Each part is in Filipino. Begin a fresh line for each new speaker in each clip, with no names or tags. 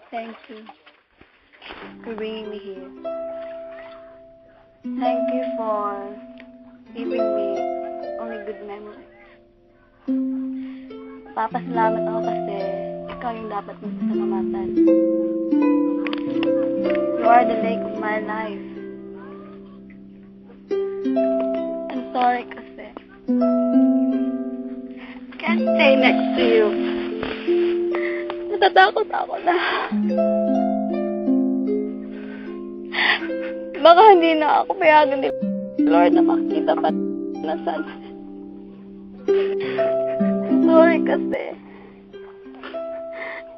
Thank you for bringing me here. Thank you for giving me only good memories. Papasalamat ako kasi ikaw yung dapat mong pasalamatan. You are the lake of my life. I'm sorry kasi can't stay next to you. Natatakot ako na baka hindi na ako payagan ni Lord na makita pa na sunset. Sorry kasi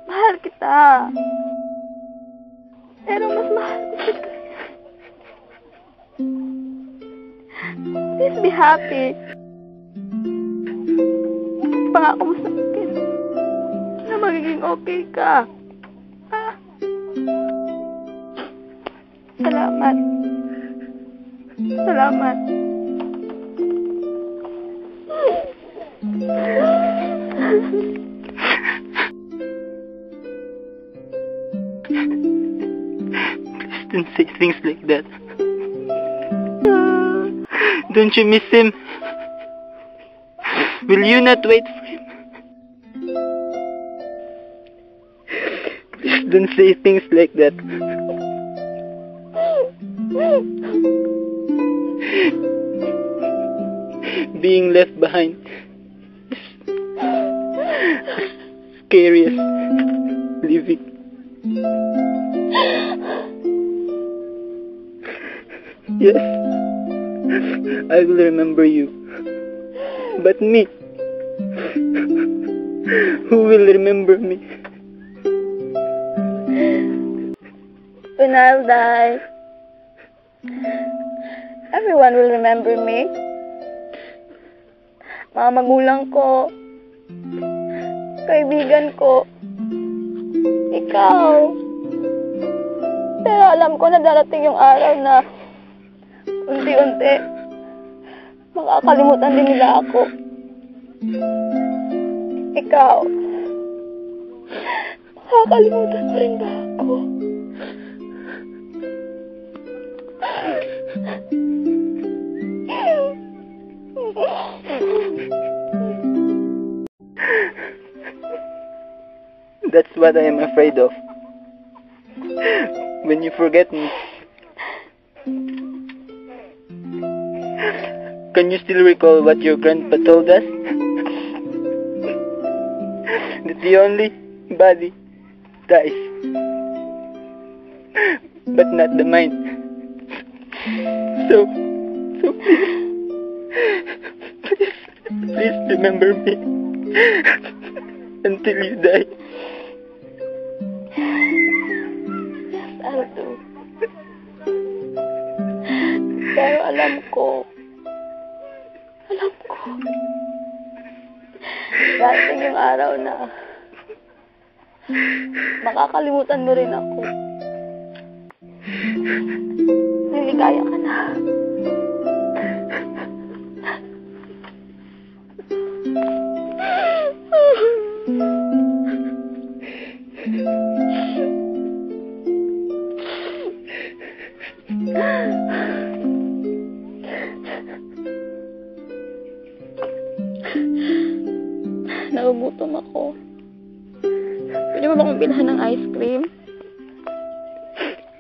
mahal kita, pero mas mahal ko kita. Please be happy. Pangako mo sa akin na magiging okay ka. Salamat. Salamat.
Please don't say things like that. Don't you miss him? Will you not wait for him? Please don't say things like that. Being left behind is scary as living. Yes, I will remember you. But me, who will remember me?
When I'll die, everyone will remember me. Mga magulang ko, kaibigan ko, ikaw. Pero alam ko na darating yung araw na unti-unti makakalimutan din nila ako. Ikaw, makakalimutan mo rin ba ako?
That's what I am afraid of. When you forget me. Can you still recall what your grandpa told us? That the only body dies, but not the mind. So please remember me until you die.
Yes, I'll do. Pero alam ko, darating yung araw na makakalimutan mo rin ako. Niligaya ka na. Nagugutom ako. Pwede mo ba akong bilhan ng ice cream?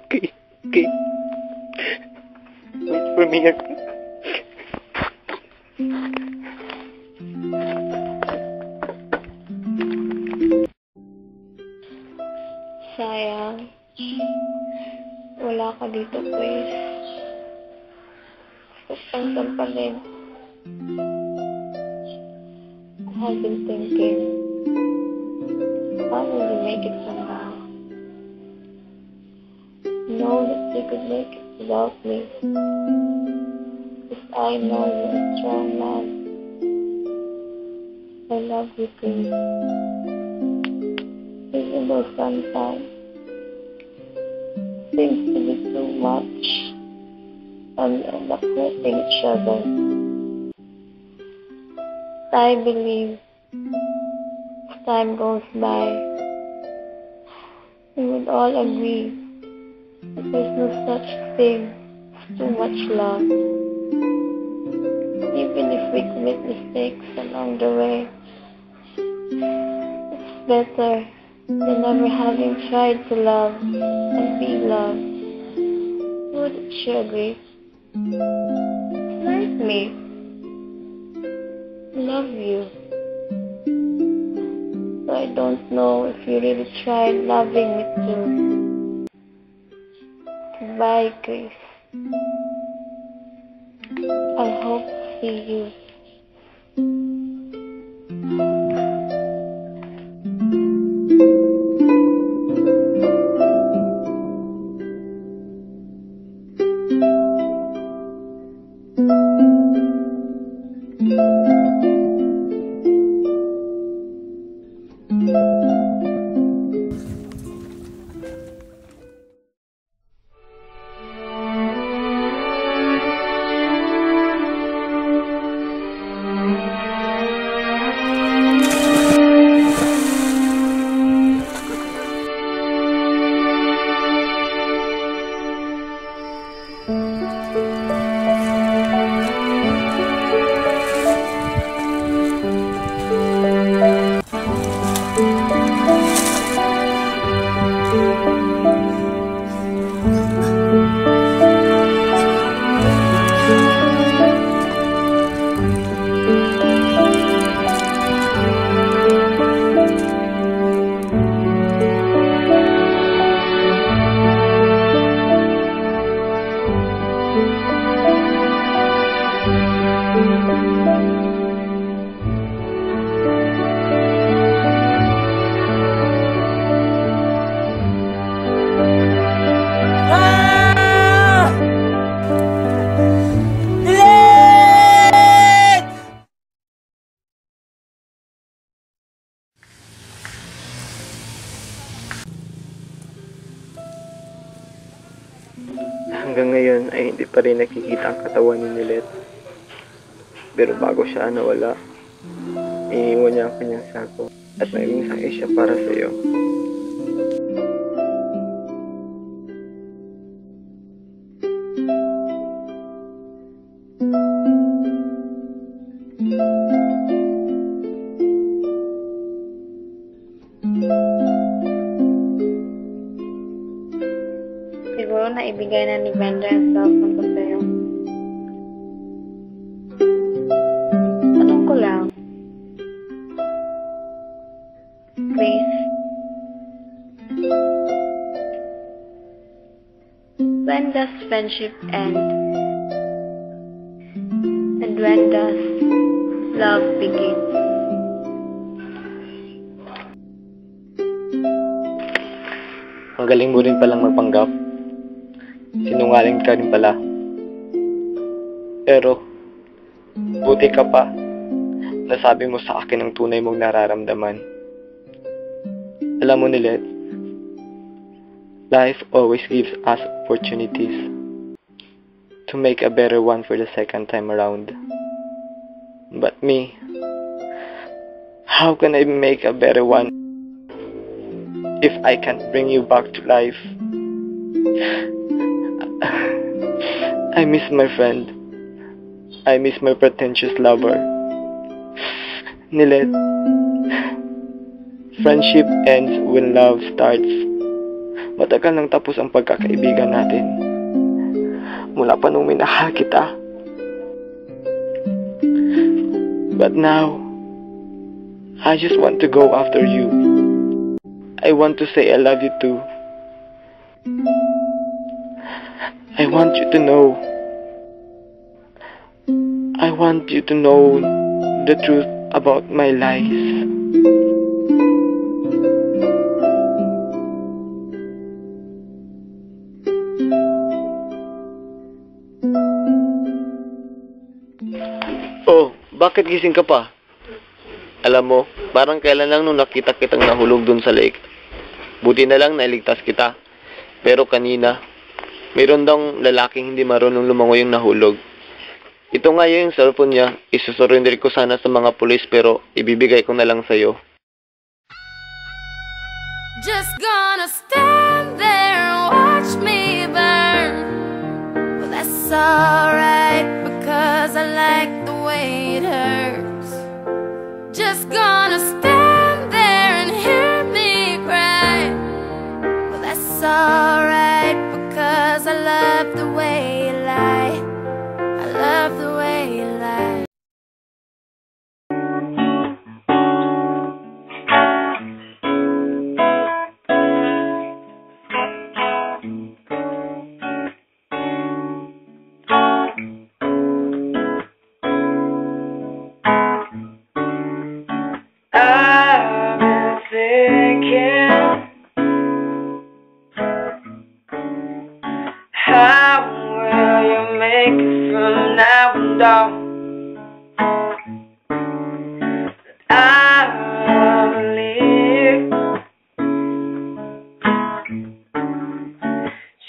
Okay. Wait for me.
Sayang. Wala ka dito, please. Sampalin. I've been thinking, how will you make it somehow? Know that you could make it without me. Because I know you're a strong man. I love you, please. Even though sometimes seems to be too much, and we end up hurting each other. I believe as time goes by, we would all agree that there's no such thing as too much love. Even if we commit mistakes along the way, it's better than never having tried to love and be loved. Wouldn't you agree? Like me. Love you. So I don't know if you really tried loving me too. Goodbye, Grace. I hope to see you.
Hanggang ngayon ay hindi pa rin nakikita ang katawan ni Nilet. Pero bago siya nawala, iniwan niya ang kanyang sako at may mensahe siya para sa iyo.
Siguro na ibigay na ni Brenda ang cellphone ko sa'yo. Tanong ko lang. Please. When does friendship end? And when does love begin?
Ang galing mo rin palang magpanggap. Sinungaling ka rin pala. Pero, buti ka pa. Nasabi mo sa akin ang tunay mong nararamdaman. Alam mo, Nilet, life always gives us opportunities to make a better one for the second time around. But me, how can I make a better one if I can't bring you back to life? I miss my friend. I miss my pretentious lover. Nilet, friendship ends when love starts. Matagal nang tapos ang pagkakaibigan natin. Mula pa nung minahal kita. But now, I just want to go after you. I want to say I love you too. I want you to know. I want you to know the truth about my lies. Oh, bakit gising ka pa? Alam mo, parang kailan lang nung nakita kitang nahulog dun sa lake. Buti na lang nailigtas kita. Pero kanina, mayroon daw lalaking hindi marunong lumangoy yung nahulog. Ito nga yung cellphone niya. Isusurrender ko sana sa mga pulis pero ibibigay ko na lang sa'yo.
Just gonna stand there and watch me burn. Well, that's alright, because I like the way it hurts. Just gonna stand there and hear me cry. Well, that's alright, because I love the way you lie. I love the way you lie.
I've been thinking, how will you make it from now and on? I believe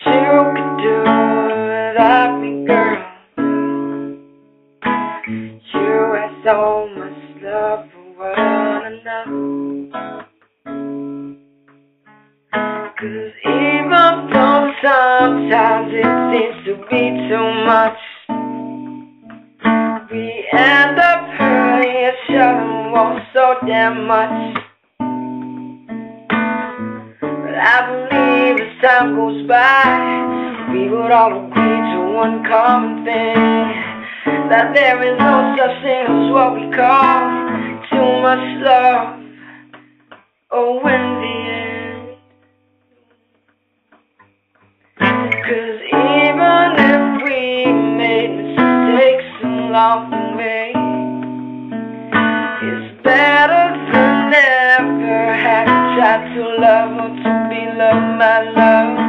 you could do without me, girl. You have so much love for one another. 'Cause even though sometimes it seems to be too much, we end up hurting each other oh so damn much. But I believe as time goes by, we would all agree to one common thing, that there is no such thing as what we call too much love. Oh, in the end, 'cause even if we made mistakes along the way, it's better than never having tried to love or to be loved, my love.